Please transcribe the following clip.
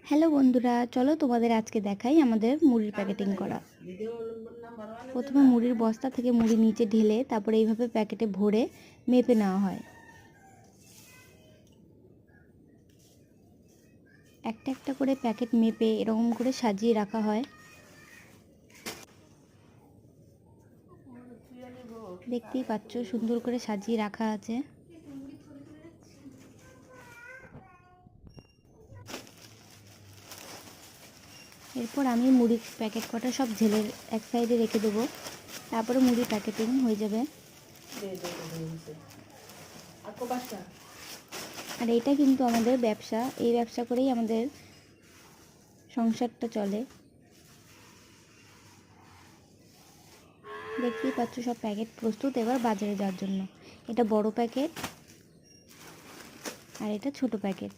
Hello বন্ধুরা, চলো তোমাদের আজকে দেখাই আমাদের মুড়ির প্যাকেটিং করা। প্রথমে মুড়ির বস্তা থেকে মুড়ি নিচে ঢেলে তারপরে এইভাবে প্যাকেটে ভরে মেপে নেওয়া হয়। একটা একটা করে প্যাকেট মেপে এরকম করে সাজিয়ে রাখা হয়। দেখতেই পাচ্ছ সুন্দর করে সাজিয়ে রাখা আছে। এরপর আমি মুড়ির প্যাকেট কটা সব ঝেলে এক সাইডে রেখে দেবো, তারপরে মুড়ির প্যাকেটিং হয়ে যাবে। আর এটা কিন্তু আমাদের ব্যবসা, এই ব্যবসা করেই আমাদের সংসারটা চলে। দেখতেই পাচ্ছ সব প্যাকেট প্রস্তুত এবার বাজারে যাওয়ার জন্য। এটা বড় প্যাকেট আর এটা ছোট প্যাকেট।